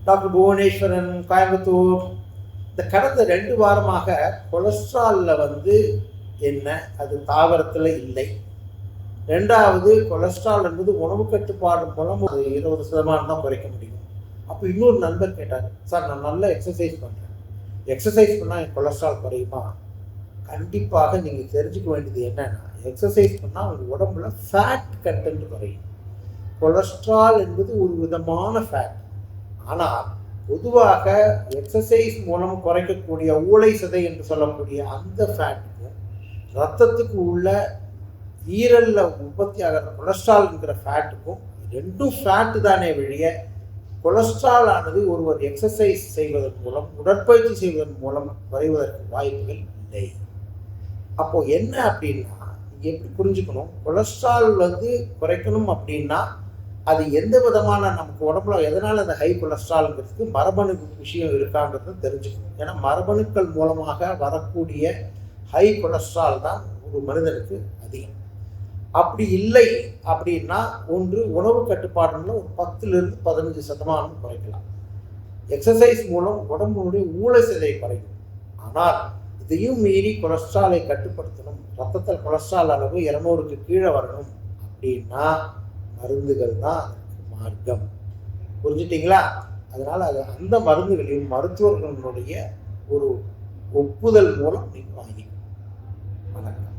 Doctor Bhuvaneswaran, Coimbatore. இந்த கடந்த 2 வாரமாக கொலஸ்ட்ராலில் என்ன, அது தாவரத்தில் இல்லை. 2வது, கொலஸ்ட்ரால் என்பது உணவு கட்டுப்பாடு மூலம் ஒரு 20% தான் குறைக்க முடியும். அப்போ இன்னொரு நண்பர் கேட்டார், சார் நான் நல்லா எக்ஸசைஸ் பண்ணுறேன், எக்ஸசைஸ் பண்ணால் என் கொலஸ்ட்ரால் குறையுமா? கண்டிப்பாக நீங்கள் தெரிஞ்சுக்க வேண்டியது என்னன்னா, எக்ஸசைஸ் பண்ணால் உங்கள் உடம்புல ஃபேட் கண்டென்ட் குறையும். கொலஸ்ட்ரால் என்பது ஒரு விதமான ஃபேட். ஆனால் பொதுவாக எக்ஸசைஸ் மூலம் குறைக்கக்கூடிய ஊளை சதை என்று சொல்லக்கூடிய அந்த ஃபேட்டுக்கும் ரத்தத்துக்கு உள்ள ஈரலில் உற்பத்தி ஆகிற கொலஸ்ட்ரால்ங்கிற ஃபேட்டுக்கும் 2 ஃபேட்டு தானே வெளிய கொலஸ்ட்ரால் ஆனது ஒருவர் எக்ஸசைஸ் செய்வதன் மூலம், உடற்பயிற்சி செய்வதன் மூலம் குறைவதற்கு வாய்ப்புகள் இல்லை. அப்போது என்ன அப்படின்னா, நீங்கள் எப்படி புரிஞ்சுக்கணும், கொலஸ்ட்ரால் குறைக்கணும் அப்படின்னா அது எந்த விதமான நமக்கு உடம்புல எதனால் அந்த ஹை கொலஸ்ட்ரால்ங்கிறதுக்கு மரபணு விஷயம் இருக்காங்கிறத தெரிஞ்சுக்கணும். ஏன்னா மரபணுக்கள் மூலமாக வரக்கூடிய ஹை கொலஸ்ட்ரால் தான் ஒரு மனிதனுக்கு அதிகம். அப்படி இல்லை அப்படின்னா ஒன்று உணவு கட்டுப்பாடுல ஒரு 10லிருந்து 15% குறைக்கலாம். எக்ஸசைஸ் மூலம் உடம்புடைய ஊளை சதை குறையும். ஆனால் இதையும் மீறி கொலஸ்ட்ராலை கட்டுப்படுத்தணும், ரத்தத்தில் கொலஸ்ட்ரால் அளவு 200க்கு கீழே வரணும் அப்படின்னா மருந்துகள் தான் மார்க்கம். புரிஞ்சுட்டிங்களா? அதனால் அது அந்த மருந்துகளையும் மருத்துவர்களுடைய ஒரு ஒப்புதல் மூலம் நீங்கள் வாங்கிக்கணும். வணக்கம்.